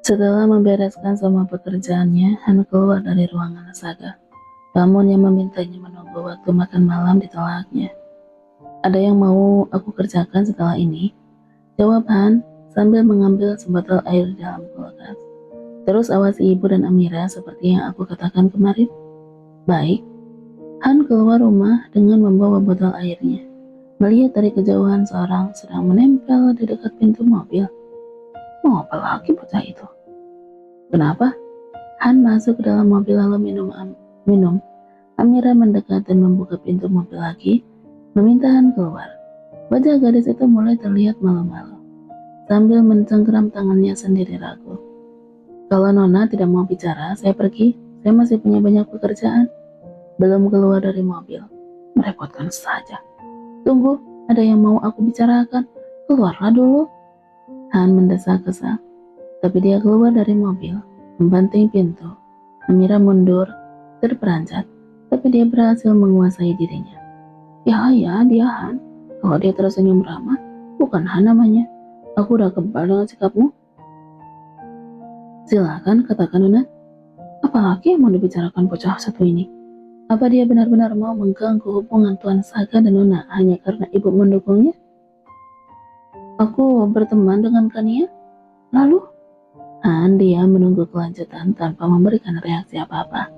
Setelah membereskan semua pekerjaannya, Han keluar dari ruangan Saga. Ramon yang memintanya menunggu waktu makan malam ditolaknya. Ada yang mau aku kerjakan setelah ini? Jawab Han sambil mengambil sebotol air di dalam kulkas. Terus awasi ibu dan Amira seperti yang aku katakan kemarin. Baik. Han keluar rumah dengan membawa botol airnya. Melihat dari kejauhan seorang sedang menempel di dekat pintu mobil. Mau apa lagi bocah itu? Kenapa? Han masuk ke dalam mobil lalu minum. Amira mendekat dan membuka pintu mobil lagi, meminta Han keluar. Wajah gadis itu mulai terlihat malu-malu, sambil mencengkeram tangannya sendiri ragu. Kalau Nona tidak mau bicara, saya pergi. Saya masih punya banyak pekerjaan. Belum keluar dari mobil. Merepotkan saja. Tunggu, ada yang mau aku bicarakan. Keluarlah dulu. Han mendesak kesal. Tapi dia keluar dari mobil, membanting pintu. Amira mundur, terperanjat, tapi dia berhasil menguasai dirinya. Ya, dia Han. Kalau dia tersenyum ramah, bukan Han namanya. Aku udah kebal dengan sikapmu. Silakan, katakan Nona. Apalagi yang mau dibicarakan bocah satu ini? Apa dia benar-benar mau mengganggu hubungan Tuan Saga dan Nona hanya karena ibu mendukungnya? Aku berteman dengan Kania. Lalu? Han dia menunggu kelanjutan tanpa memberikan reaksi apa-apa.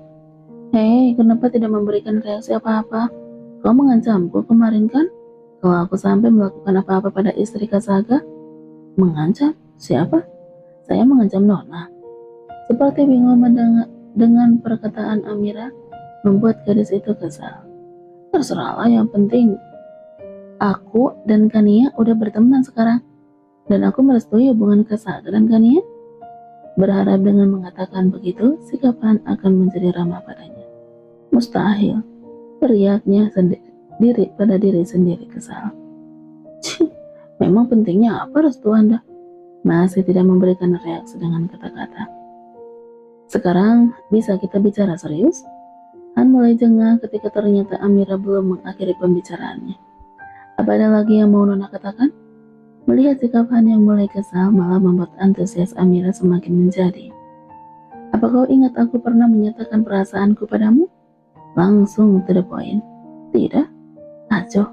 Hei, kenapa tidak memberikan reaksi apa-apa? Kau mengancamku kemarin kan? Kalau aku sampai melakukan apa-apa pada istri Kak Saga? Mengancam? Siapa? Saya mengancam Nona. Seperti bingung dengan perkataan Amira, membuat gadis itu kesal. Terserahlah, yang penting aku dan Kania udah berteman sekarang. Dan aku merestui hubungan Kak Saga dan Kania. Berharap dengan mengatakan begitu, sikap Han akan menjadi ramah padanya. Mustahil, teriaknya pada diri sendiri kesal. Memang pentingnya apa restu Anda? Masih tidak memberikan reaksi dengan kata-kata. Sekarang bisa kita bicara serius? Han mulai jengah ketika ternyata Amira belum mengakhiri pembicaraannya. Apa ada lagi yang mau Nona katakan? Melihat sikap Han yang mulai kesal malah membuat antusias Amira semakin menjadi. Apa kau ingat aku pernah menyatakan perasaanku padamu? Langsung to the point. Tidak? Aco.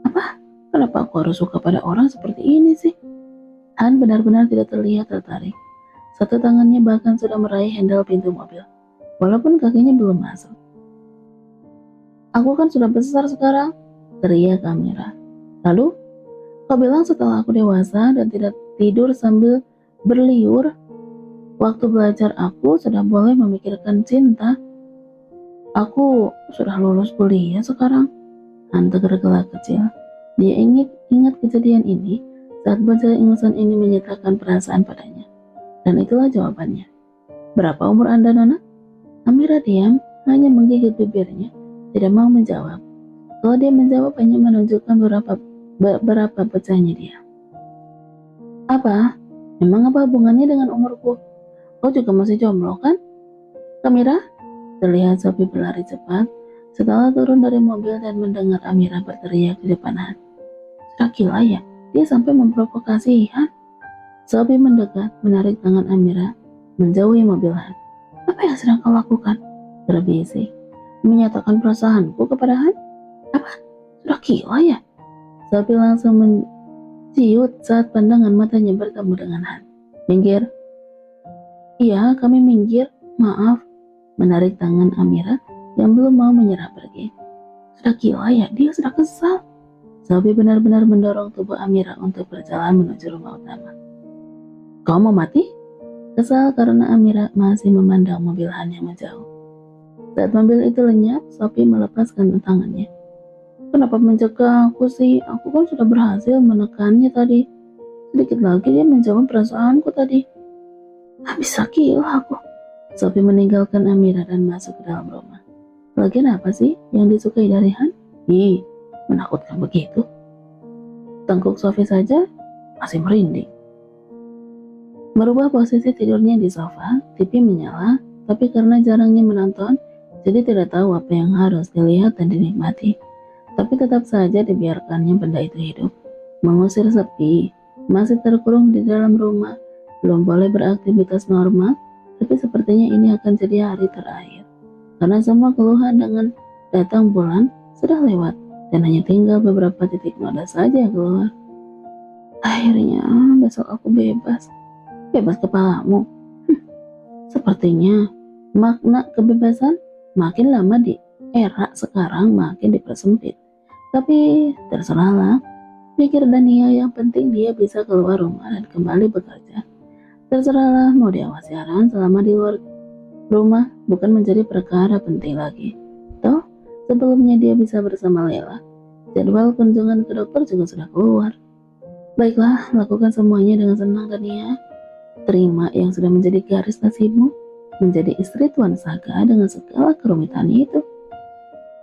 Apa? Kenapa aku harus suka pada orang seperti ini sih? Han benar-benar tidak terlihat tertarik. Satu tangannya bahkan sudah meraih handle pintu mobil, walaupun kakinya belum masuk. Aku kan sudah besar sekarang, teriak Amira. Lalu? Kau bilang setelah aku dewasa dan tidak tidur sambil berliur, waktu belajar aku sudah boleh memikirkan cinta. Aku sudah lulus kuliah sekarang. Han tergelak kecil. Dia ingat kejadian ini saat bocah ingusan ini menyatakan perasaan padanya. Dan itulah jawabannya. Berapa umur Anda, Nona? Amira diam, hanya menggigit bibirnya, tidak mau menjawab. Kalau dia menjawab hanya menunjukkan berapa pecahnya dia. Apa? Memang apa hubungannya dengan umurku? Kau juga masih jomblo kan? Amira? Terlihat Sophie berlari cepat setelah turun dari mobil dan mendengar Amira berteriak di depan Han. Sudah gila ya, dia sampai memprovokasi Han. Sophie mendekat, menarik tangan Amira, menjauhi mobil Han. Apa yang sedang kau lakukan? Berbisik. Menyatakan perasaanku kepada Han? Apa? Sudah gila ya? Sophie langsung menciut saat pandangan matanya bertemu dengan Han. Minggir. Iya, kami minggir. Maaf. Menarik tangan Amira yang belum mau menyerah pergi. Sudah gila ya, dia sudah kesal. Sophie benar-benar mendorong tubuh Amira untuk berjalan menuju rumah utama. Kau mau mati? Kesal karena Amira masih memandang mobil Han yang menjauh. Saat mobil itu lenyap, Sophie melepaskan tangannya. Kenapa mencegah aku sih? Aku kan sudah berhasil menekannya tadi. Sedikit lagi dia menjawab perasaanku tadi. Bisa gila aku. Sophie meninggalkan Amira dan masuk ke dalam rumah. Lagian apa sih yang disukai dari Han? Menakutkan begitu. Tengkuk Sophie saja masih merinding. Merubah posisi tidurnya di sofa, TV menyala, tapi karena jarangnya menonton, jadi tidak tahu apa yang harus dilihat dan dinikmati. Tapi tetap saja dibiarkannya benda itu hidup. Mengusir sepi, masih terkurung di dalam rumah, belum boleh beraktivitas normal, tapi sepertinya ini akan jadi hari terakhir. Karena semua keluhan dengan datang bulan sudah lewat dan hanya tinggal beberapa titik noda saja yang keluar. Akhirnya besok aku bebas. Bebas kepalamu. Sepertinya makna kebebasan makin lama di era sekarang makin dipersempit. Tapi terserahlah, pikir Dania, yang penting dia bisa keluar rumah dan kembali bekerja. Terserahlah mau diawasi Aran selama di luar rumah bukan menjadi perkara penting lagi. Toh, sebelumnya dia bisa bersama Lela. Jadwal kunjungan ke dokter juga sudah keluar. Baiklah, lakukan semuanya dengan senang Dania. Terima yang sudah menjadi garis nasibmu, menjadi istri Tuan Saga dengan segala kerumitannya itu.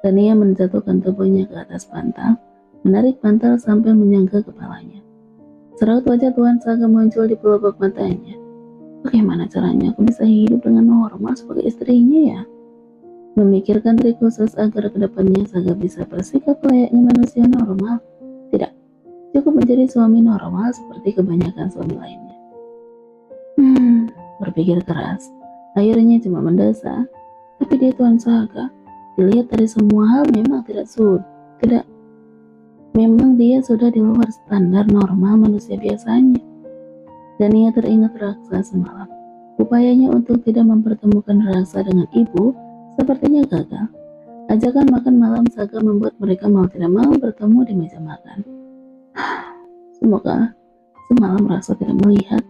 Dania menjatuhkan tubuhnya ke atas bantal, menarik bantal sambil menyangga kepalanya. Seraut wajah Tuan Saga muncul di pelupuk matanya. Bagaimana caranya aku bisa hidup dengan normal sebagai istrinya ya? Memikirkan trik khusus agar kedepannya Saga bisa bersikap layaknya manusia normal. Tidak, cukup menjadi suami normal seperti kebanyakan suami lainnya. Berpikir keras, akhirnya cuma mendesak. Tapi dia Tuan Saga, dilihat dari semua hal memang tidak. Memang dia sudah di luar standar normal manusia biasanya. Dan ia teringat Raksa semalam. Upayanya untuk tidak mempertemukan Raksa dengan ibu sepertinya gagal. Ajakan makan malam Saga membuat mereka mau tidak mau bertemu di meja makan. Semoga semalam Raksa tidak melihat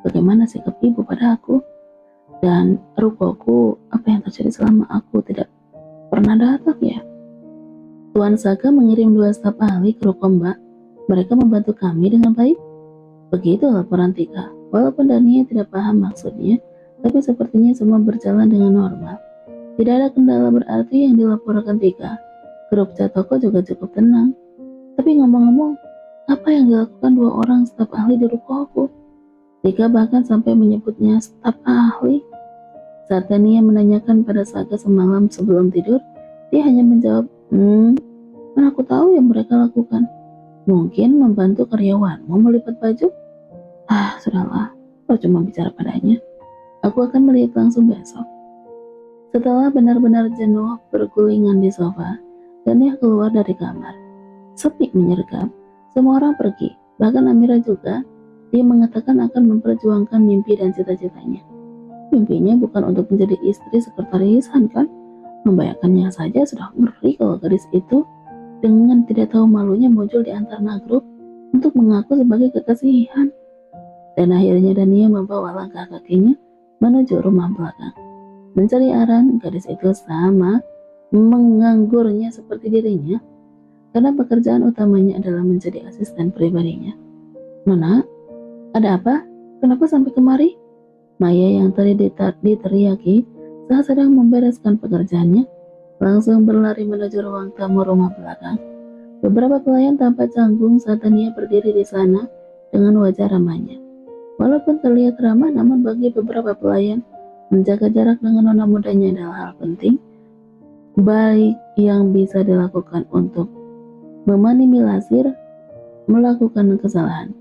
bagaimana sikap ibu pada aku dan rukoku, apa yang terjadi selama aku tidak pernah datang ya. Tuan Saga mengirim 2 staf ahli ke ruko Mbak. Mereka membantu kami dengan baik. Begitu laporan Tika. Walaupun Dania tidak paham maksudnya, tapi sepertinya semua berjalan dengan normal. Tidak ada kendala berarti yang dilaporkan Tika. Grup chat toko juga cukup tenang. Tapi ngomong-ngomong, apa yang dilakukan 2 orang staf ahli di rukoku? Tika bahkan sampai menyebutnya staf ahli. Saat Dania menanyakan pada Saga semalam sebelum tidur, dia hanya menjawab, mana aku tahu yang mereka lakukan. Mungkin membantu karyawanmu melipat baju? Sudahlah, percuma bicara padanya. Aku akan melihat langsung besok. Setelah benar-benar jenuh bergulingan di sofa, Dania keluar dari kamar. Sepi menyergap, semua orang pergi, bahkan Amira juga. Dia mengatakan akan memperjuangkan mimpi dan cita-citanya. Mimpinya bukan untuk menjadi istri sekretarisan kan? Membayangkannya saja sudah ngeri kalau gadis itu dengan tidak tahu malunya muncul di antara grup untuk mengaku sebagai kekasihan. Dan akhirnya Dania membawa langkah kakinya menuju rumah belakang. Mencari Aran, gadis itu sama menganggurnya seperti dirinya, karena pekerjaan utamanya adalah menjadi asisten pribadinya. Nona, ada apa? Kenapa sampai kemari? Maya yang tadi diteriaki saat sedang membereskan pekerjaannya, langsung berlari menuju ruang tamu rumah belakang. Beberapa pelayan tampak canggung saat Dania berdiri di sana dengan wajah ramahnya. Walaupun terlihat ramah, namun bagi beberapa pelayan, menjaga jarak dengan nona mudanya adalah hal penting, baik yang bisa dilakukan untuk meminimalisir melakukan kesalahan.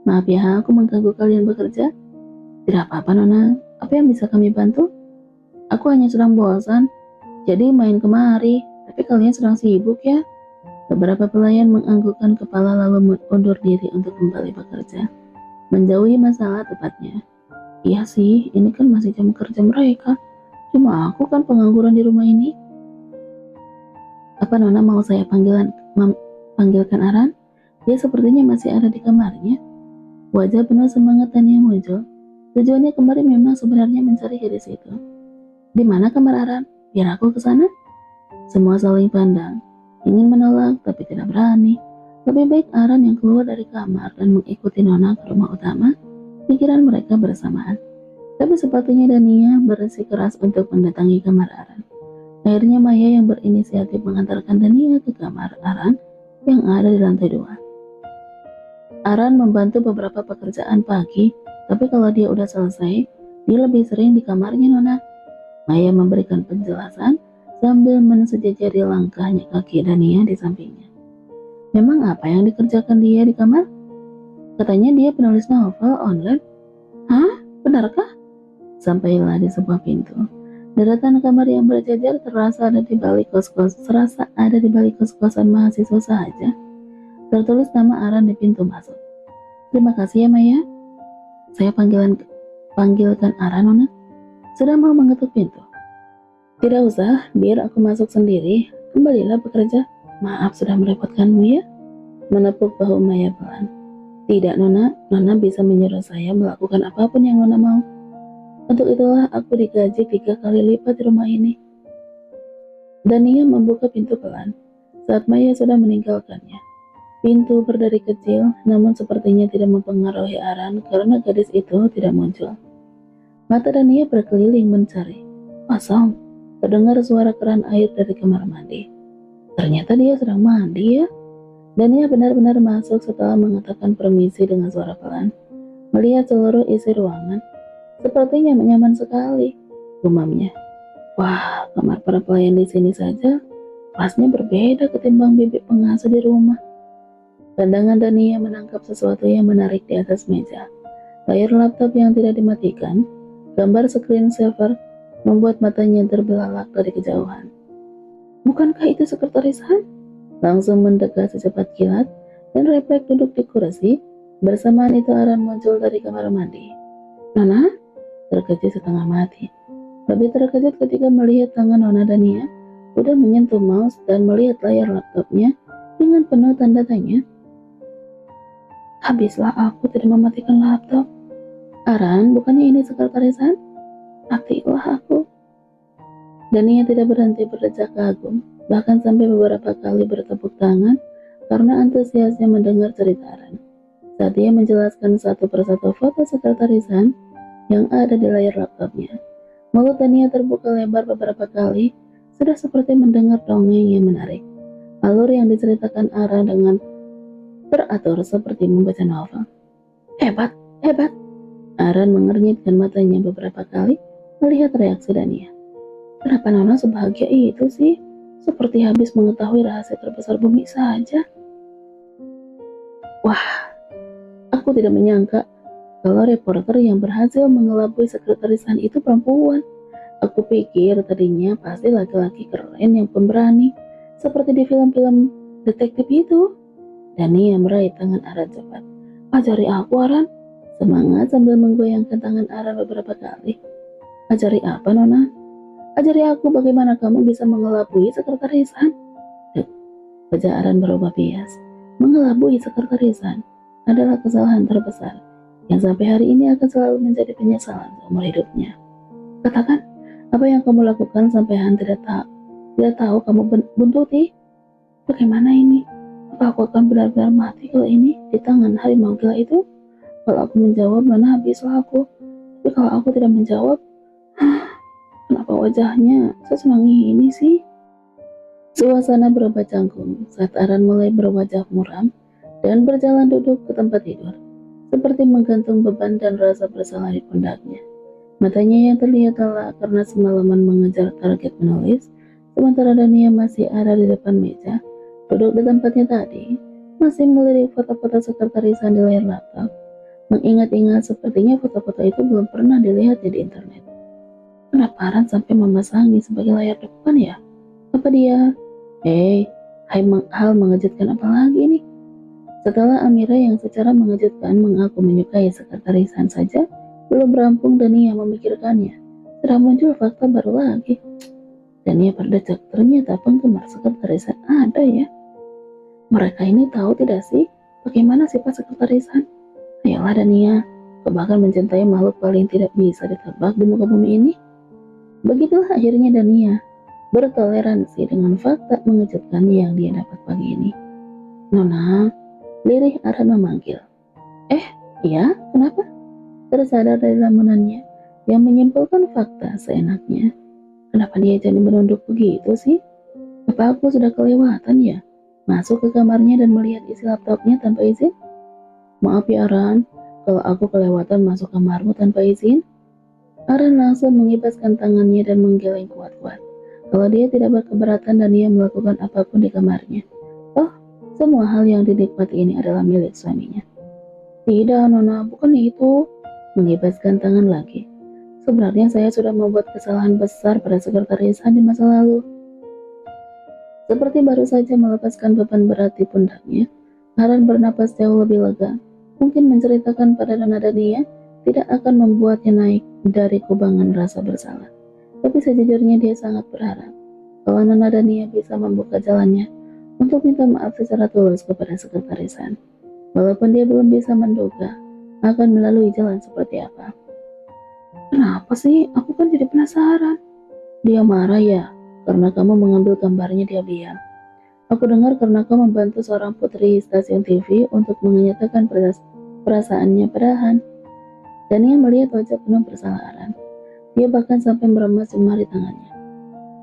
Maaf ya, aku mengganggu kalian bekerja. Tidak apa-apa Nona, apa yang bisa kami bantu? Aku hanya sedang bosan, jadi main kemari, tapi kalian sedang sibuk ya. Beberapa pelayan menganggukkan kepala lalu mundur diri untuk kembali bekerja. Menjauhi masalah tepatnya. Iya sih, ini kan masih jam kerja mereka. Cuma aku kan pengangguran di rumah ini. Apa Nona mau saya panggilkan Aran? Dia sepertinya masih ada di kamarnya. Wajah penuh semangat Tania muncul. Tujuannya kembali memang sebenarnya mencari gadis itu. Di mana kamar Aran? Biar aku ke sana. Semua saling pandang, ingin menolak tapi tidak berani. Lebih baik Aran yang keluar dari kamar dan mengikuti Nona ke rumah utama. Pikiran mereka bersamaan. Tapi sepatutnya Dania bersikeras untuk mendatangi kamar Aran. Akhirnya Maya yang berinisiatif mengantarkan Dania ke kamar Aran yang ada di lantai 2. Aran membantu beberapa pekerjaan pagi, tapi kalau dia udah selesai, dia lebih sering di kamarnya Nona. Maya memberikan penjelasan sambil mensejajari langkahnya kaki Dania di sampingnya. Memang apa yang dikerjakan dia di kamar? Katanya dia penulis novel online. Hah? Benarkah? Sampailah di sebuah pintu. Deretan kamar yang berjajar serasa ada di balik kos-kosan mahasiswa saja. Tertulis nama Aran di pintu masuk. Terima kasih ya Maya. Saya panggilkan Aran, Nona. Sudah mau mengetuk pintu. Tidak usah, biar aku masuk sendiri. Kembalilah bekerja. Maaf sudah merepotkanmu ya. Menepuk bahu Maya pelan. Tidak Nona, Nona bisa menyuruh saya melakukan apapun yang Nona mau. Untuk itulah aku digaji 3 kali lipat di rumah ini. Dania membuka pintu pelan saat Maya sudah meninggalkannya. Pintu berdiri kecil, namun sepertinya tidak mempengaruhi Aran karena gadis itu tidak muncul. Mata Dania berkeliling mencari. Kosong. Terdengar suara keran air dari kamar mandi. Ternyata dia sedang mandi ya. Dania benar-benar masuk setelah mengatakan permisi dengan suara pelan. Melihat seluruh isi ruangan, sepertinya nyaman sekali, gumamnya. Wah, kamar para pelayan di sini saja kelasnya berbeda ketimbang bibi pengasuh di rumah. Pandangan Dania menangkap sesuatu yang menarik di atas meja. Layar laptop yang tidak dimatikan, gambar screensaver membuat matanya terbelalak dari kejauhan. Bukankah itu sekretaris Han? Langsung mendekat secepat kilat dan refleks duduk di kursi. Bersamaan itu Aran muncul dari kamar mandi. Nona? Terkejut setengah mati. Lebih terkejut ketika melihat tangan Nona Dania udah menyentuh mouse dan melihat layar laptopnya dengan penuh tanda tanya. Habislah aku tidak mematikan laptop. Aran, bukannya ini sekretaris Han? Matilah aku. Dania tidak berhenti berdecak kagum, bahkan sampai beberapa kali bertepuk tangan karena antusiasnya mendengar cerita Aran. Saat dia menjelaskan satu persatu foto sekretaris Han yang ada di layar laptopnya, mulut Dania terbuka lebar beberapa kali, sudah seperti mendengar dongeng yang menarik. Alur yang diceritakan Aran dengan teratur seperti membaca novel. Hebat, hebat. Aran mengernyitkan matanya beberapa kali melihat reaksi Dania. Kenapa Nona sebahagia itu sih? Seperti habis mengetahui rahasia terbesar bumi saja. Wah, aku tidak menyangka kalau reporter yang berhasil mengelabui sekretarisan itu perempuan. Aku pikir tadinya pasti laki-laki keren yang pemberani, seperti di film-film detektif itu. Dania meraih tangan Aran cepat. Ajari aku Aran. Semangat sambil menggoyangkan tangan Aran beberapa kali. Ajari apa Nona? Ajari aku bagaimana kamu bisa mengelabui sekretarisan. Wajah Aran berubah bias. Mengelabui sekretarisan adalah kesalahan terbesar yang sampai hari ini akan selalu menjadi penyesalan seumur hidupnya. Katakan, apa yang kamu lakukan sampai Han tidak tahu kamu buntuti? Bagaimana ini? Apa aku akan benar-benar mati kalau ini di tangan harimau gila itu? Kalau aku menjawab, mana habislah aku. Tapi kalau aku tidak menjawab, kenapa wajahnya sesemangi ini sih? Suasana berubah canggung saat Aran mulai berwajah muram dan berjalan duduk ke tempat tidur, seperti menggantung beban dan rasa bersalah di pundaknya. Matanya yang terlihat lelah karena semalaman mengejar target menulis, sementara Dania masih ada di depan meja, duduk di tempatnya tadi, masih melirik foto-foto sekretarisan di layar laptop. Mengingat-ingat sepertinya foto-foto itu belum pernah dilihatnya di internet. Kenapa Aran sampai memasangi sebagai layar depan ya? Apa dia? Hal mengejutkan apa lagi nih? Setelah Amira yang secara mengejutkan mengaku menyukai sekretarisan saja, belum rampung Dania memikirkannya. Sudah muncul fakta baru lagi. Dania berdecak, ternyata penggemar sekretarisan ada ya. Mereka ini tahu tidak sih bagaimana sifat sekretarisan? Ayolah Dania, kau bahkan mencintai makhluk paling tidak bisa ditebak di muka bumi ini. Begitulah akhirnya Dania bertoleransi dengan fakta mengejutkan yang dia dapat pagi ini. Nona, lirih Aran memanggil. Iya, kenapa? Tersadar dari lamunannya yang menyimpulkan fakta seenaknya. Kenapa dia jadi menunduk begitu sih? Apa aku sudah kelewatan ya? Masuk ke kamarnya dan melihat isi laptopnya tanpa izin? Maaf ya Aran, kalau aku kelewatan masuk kamarmu tanpa izin. Aran langsung mengibaskan tangannya dan menggeleng kuat-kuat. Kalau dia tidak berkeberatan dan dia melakukan apapun di kamarnya. Semua hal yang dinikmati ini adalah milik suaminya. Tidak, Nona, bukan itu. Mengibaskan tangan lagi. Sebenarnya saya sudah membuat kesalahan besar pada sekretaris Han di masa lalu. Seperti baru saja melepaskan beban berat di pundaknya, Haran bernapas jauh lebih lega. Mungkin menceritakan pada Nona Dania tidak akan membuatnya naik dari kubangan rasa bersalah. Tapi sejujurnya dia sangat berharap kalau Nona Dania bisa membuka jalannya untuk minta maaf secara tulus kepada sekretaris Han. Walaupun dia belum bisa menduga akan melalui jalan seperti apa. Kenapa sih? Aku kan jadi penasaran. Dia marah ya, karena kamu mengambil gambarnya diam-diam. Aku dengar karena kau membantu seorang putri stasiun TV untuk menyatakan perasaannya pada Han. Dan ia melihat wajah penuh persalahan. Dia bahkan sampai meremas jemari tangannya.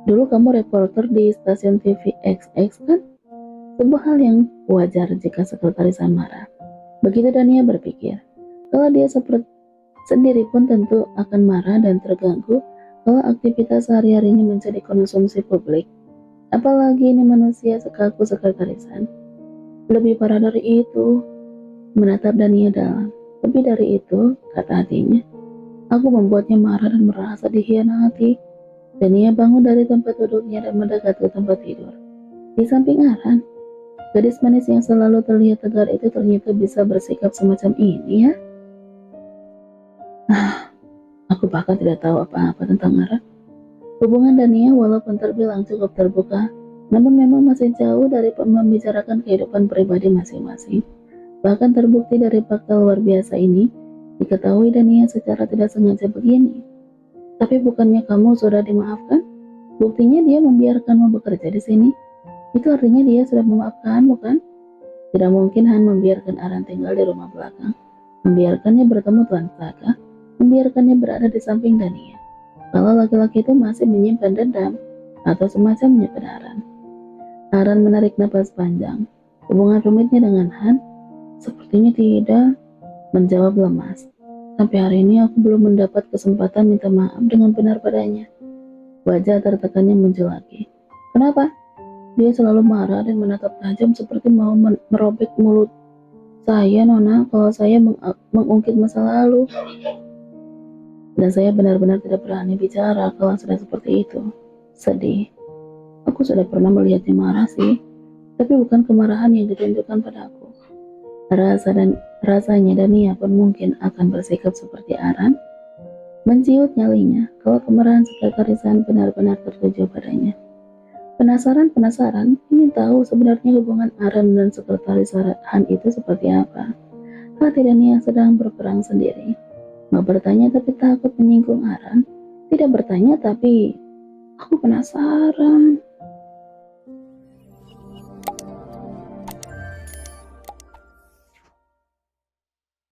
Dulu kamu reporter di stasiun TV XX kan? Sebuah hal yang wajar jika sekretaris Han marah. Begitu Dania berpikir. Kalau dia sendiri pun tentu akan marah dan terganggu kalau aktivitas sehari-harinya menjadi konsumsi publik. Apalagi ini manusia sekaku sekretaris Han. Lebih parah dari itu, menatap Dania dalam. Lebih dari itu, kata hatinya, aku membuatnya marah dan merasa dikhianati. Dania bangun dari tempat duduknya dan mendekat ke tempat tidur. Di samping Aran, gadis manis yang selalu terlihat tegar itu ternyata bisa bersikap semacam ini ya. Aku bahkan tidak tahu apa-apa tentang Aran. Hubungan Dania walaupun terbilang cukup terbuka, namun memang masih jauh dari membicarakan kehidupan pribadi masing-masing. Bahkan terbukti dari fakta luar biasa ini, diketahui Dania secara tidak sengaja begini. Tapi bukannya kamu sudah dimaafkan? Buktinya dia membiarkanmu bekerja di sini. Itu artinya dia sudah memaafkan, bukan? Tidak mungkin Han membiarkan Aran tinggal di rumah belakang, membiarkannya bertemu Tuan Saka, membiarkannya berada di samping Dania. Kalau laki-laki itu masih menyimpan dendam atau semacamnya pada Aran. Aran menarik napas panjang. Hubungan rumitnya dengan Han? Sepertinya tidak, menjawab lemas. Sampai hari ini aku belum mendapat kesempatan minta maaf dengan benar padanya. Wajah tertekannya muncul lagi. Kenapa? Dia selalu marah dan menatap tajam seperti mau merobek mulut saya, Nona, kalau saya mengungkit masa lalu. Dan saya benar-benar tidak berani bicara kalau sudah seperti itu. Sedih. Aku sudah pernah melihatnya marah sih, tapi bukan kemarahan yang ditunjukkan padaku. Rasanya Dania pun mungkin akan bersikap seperti Aran, menciut nyalinya kalau kemarahan sekretaris Han benar-benar tertuju padanya. Penasaran, ingin tahu sebenarnya hubungan Aran dan sekretaris Han itu seperti apa. Hati Dania sedang berperang sendiri. Mau bertanya tapi takut menyinggung Aran. Tidak bertanya tapi aku penasaran.